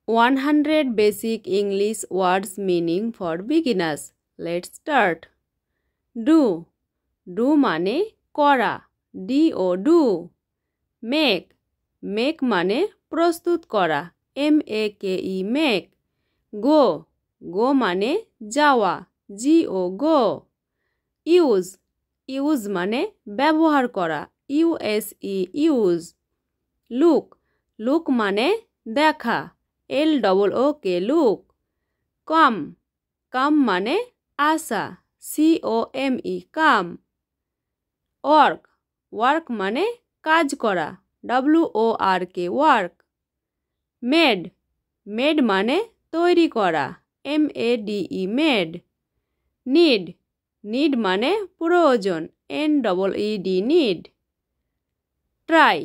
100 basic English words meaning for beginners. Let's start. Do. Do মানে করা, do do. Make. Make মানে প্রস্তুত করা, make make. Go. Go মানে যাওয়া, go. Use. Use মানে ব্যবহার করা, use use. Look. Look মানে দেখা, look look. Come. Come মানে আসা, come come. Work. Work মানে কাজ করা, work work. Made. Made মানে তৈরি করা, made made. Need. Need মানে প্রয়োজন, need need. Try.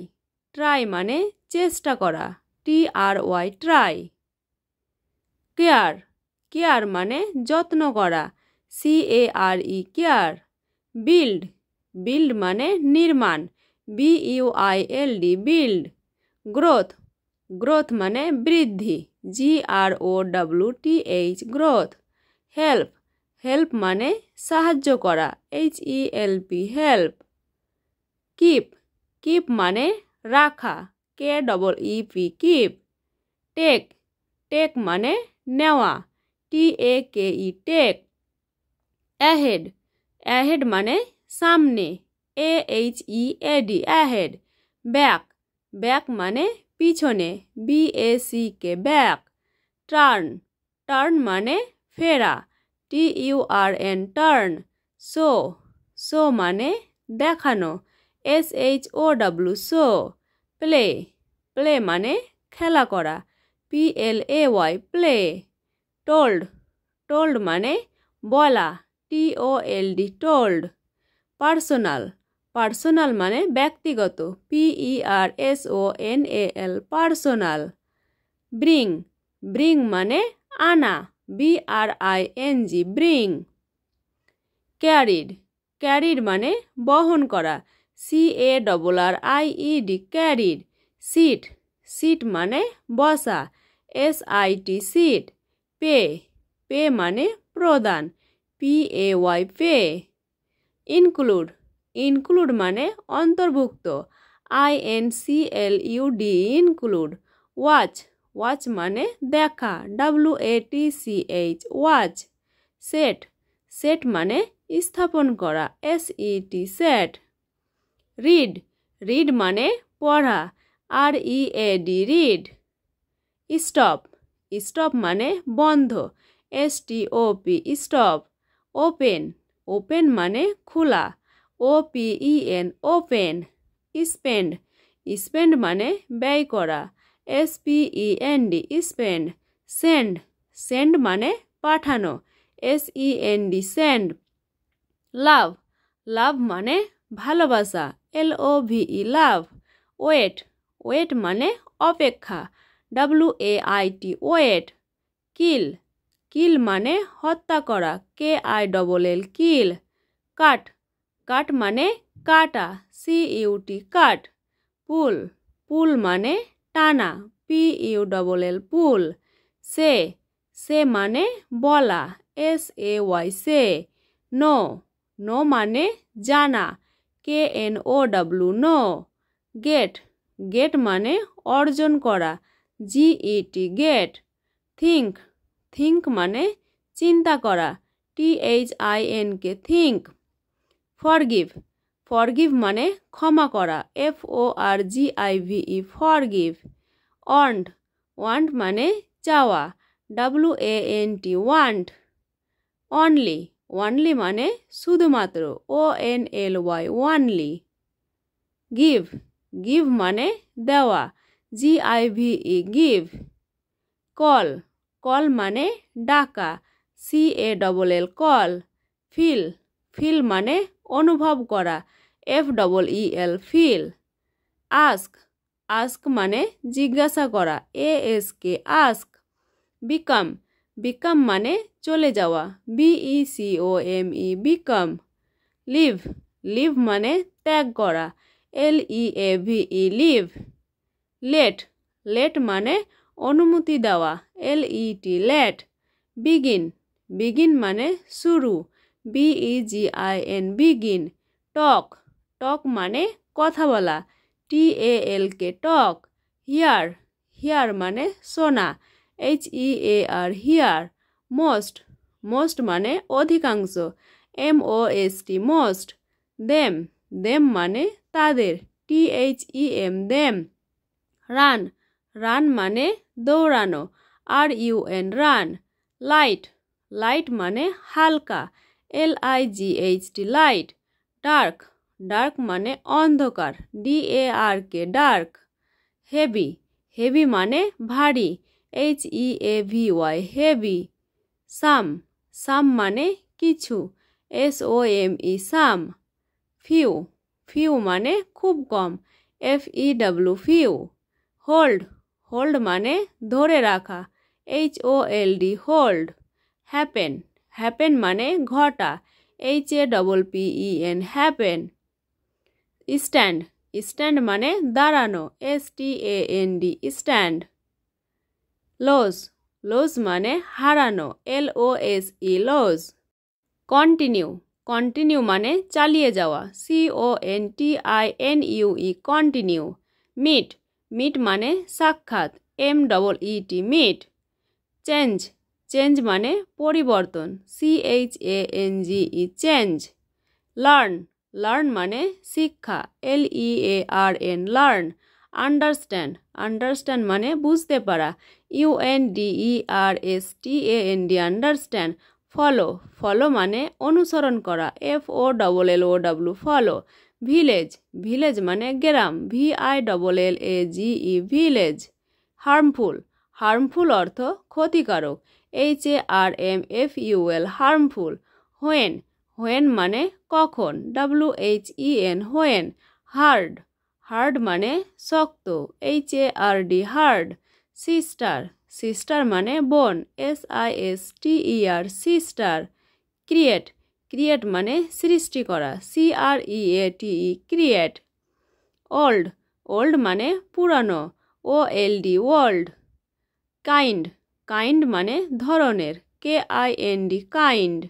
Try মানে চেষ্টা করা, try try. Care. Care মানে যত্ন করা, care care. Build. Build মানে নির্মাণ, build build. Growth. Growth মানে বৃদ্ধি, growth growth. Help. Help মানে সাহায্য করা, help. Keep. Keep মানে রাখা, keep. Take. Take মানে নেওয়া, take. Ahead. Ahead মানে সামনে, ahead. Back. Back মানে পিছনে, back. Turn. Turn মানে ফেরা, turn. Show. Show মানে দেখানো, show. Play. Play মানে খেলা করা, play. Told. Told মানে বলা, told. Personal. Personal মানে ব্যক্তিগত, personal personal. Bring. Bring মানে আনা, bring. Carried. Carried মানে বহন করা, carried carried. Sit. Sit মানে বসা, sit. Pay. Pay মানে প্রদান, pay. Include. Include মানে অন্তর্ভুক্ত, include. Watch. Watch মানে দেখা, watch. Set. Set মানে স্থাপন করা, set. Read. Read মানে পড়া, read. Stop. Stop মানে বন্ধ, stop. Open. Open মানে খোলা, open. Spend. Spend মানে ব্যয় করা, spend. Send. Send মানে পাঠানো, send. Love. Love মানে ভালোবাসা, love. Wait. Wait মানে অপেক্ষা, wait. Kill. Kill মানে হত্যা করা, kill. Cut. Cut মানে কাটা, cut. Pull. Pull মানে টানা, pull. Say. Say মানে বলা, say. Know. Know মানে জানা, know. Get. Get মানে অর্জন করা, get. Think. Think মানে চিন্তা করা, think. Forgive. Forgive মানে ক্ষমা করা, forgive. Want. Want মানে চাওয়া, want. Only. Only মানে শুধুমাত্র, only. Give. Give মানে দেওয়া, give. Call. Call মানে ডাকা, call. Feel. Feel মানে অনুভব করা, feel. Ask. Ask মানে জিজ্ঞাসা করা, ask. Become. Become মানে চলে যাওয়া, become. Live. Live মানে ত্যাগ করা, leave. Late. Late মানে অনুমতি দেওয়া LET লেট। বিগিন বিগিন মানে শুরু BEGIN বিগিন। টক টক মানে কথা বলা TALK টক। হিয়ার হিয়ার মানে শোনা HEAR হিয়ার। মোস্ট মোস্ট মানে অধিকাংশ MOST মোস্ট। দেম দেম মানে তাদের THEM দেম। রান রান মানে দৌড়ানো RUN রান। লাইট লাইট মানে হালকা LIGHT লাইট। ডার্ক ডার্ক মানে অন্ধকার DARK ডার্ক। হেভি হেভি মানে ভারী HEAVY হেভি। সাম সাম মানে কিছু SOME সাম। ফিউ ফিউ মানে খুব কম FEW ফিউ। হোল্ড হোল্ড মানে ধরে রাখা HOLD হোল্ড। হ্যাপেন হ্যাপেন মানে ঘটা HAPPEN হ্যাপেন। স্ট্যান্ড স্ট্যান্ড মানে দাঁড়ানো STAND স্ট্যান্ড। লস লস মানে হারানো LOSE লস। কন্টিনিউ কন্টিনিউ মানে চালিয়ে যাওয়া CONTINUE কন্টিনিউ। মিট মিট মানে সাক্ষাৎ MEET মিট। চেঞ্জ চেঞ্জ মানে পরিবর্তন CHANGE চেঞ্জ। লার্ন লার্ন মানে শিক্ষা LEARN লার্ন। আন্ডারস্ট্যান্ড আন্ডারস্ট্যান্ড মানে বুঝতে পারা UNDERSTAND আন্ডারস্ট্যান্ড। ফলো ফলো মানে অনুসরণ করা FOLLOW ফলো। ভিলেজ ভিলেজ মানে গ্রাম VILLAGE ভিলেজ। হার্মফুল হার্মফুল অর্থ ক্ষতিকারক HARMFUL হার্মফুল। হোয়েন হোয়েন মানে কখন WHEN হোয়েন। হার্ড হার্ড মানে শক্ত HARD হার্ড। সিস্টার সিস্টার মানে বোন SISTER সিস্টার। ক্রিয়েট ক্রিয়েট মানে সৃষ্টি করা CREATE ক্রিয়েট। ওল্ড ওল্ড মানে পুরানো OLD ওল্ড। কাইন্ড কাইন্ড মানে ধরনের KIND কাইন্ড।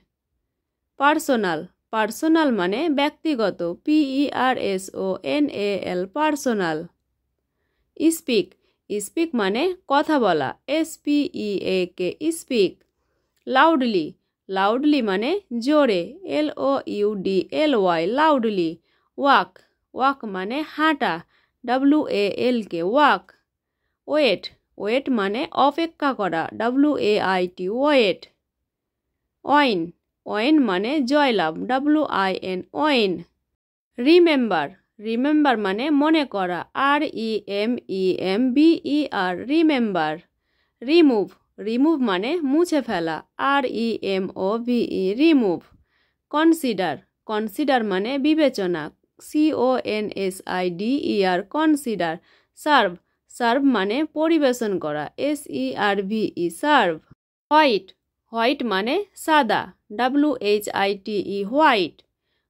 পার্সোনাল পার্সোনাল মানে ব্যক্তিগত PERSONAL পার্সোনাল। স্পিক স্পিক মানে কথা বলা SPEAK স্পিক। লাউডলি লাউডলি মানে জোরে LOUDLY লাউডলি। ওয়াক ওয়াক মানে হাঁটা WALK ওয়াক। ওয়েট ওয়েট মানে অপেক্ষা করা WAIT ওয়েট। ওয়াইন ওয়াইন মানে জয়লাভ WIN ওয়াইন। রিমেম্বার রিমেম্বার মানে মনে করা REMEMBER রিমেম্বার। রিমুভ রিমুভ মানে মুছে ফেলা REMOVE রিমুভ। কনসিডার কনসিডার মানে বিবেচনা CONSIDER কনসিডার। সার্ভ সার্ভ মানে পরিবেশন করা SERVE সার্ভ। হোয়াইট হোয়াইট মানে সাদা WHITE হোয়াইট।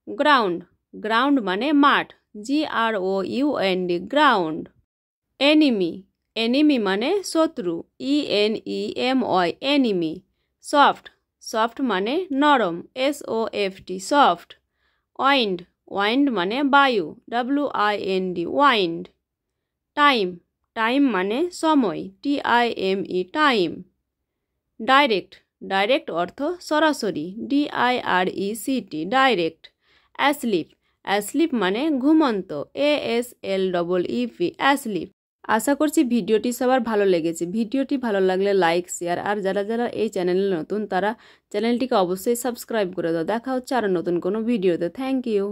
গ্রাউন্ড গ্রাউন্ড মানে মাঠ GROUND গ্রাউন্ড। এনিমি এনিমি মানে শত্রু ENEMY এনিমি। সফট সফট মানে নরম SOFT সফট। ওয়াইন্ড ওয়াইন্ড মানে বায়ু WIND ওয়াইন্ড। টাইম টাইম মানে সময় TIME টাইম। ডাইরেক্ট ডাইরেক্ট অর্থ সরাসরি DIRECT ডাইরেক্ট। অ্যাসলিপ অ্যাসলিপ মানে ঘুমন্ত ASLEEP অ্যাসলিপ। আশা করছি ভিডিওটি সবার ভালো লেগেছে। ভিডিওটি ভালো লাগলে লাইক শেয়ার আর যারা যারা এই চ্যানেলে নতুন তারা চ্যানেলটিকে অবশ্যই সাবস্ক্রাইব করে দাও। দেখা হচ্ছে আরও নতুন কোনো ভিডিওতে। Thank you.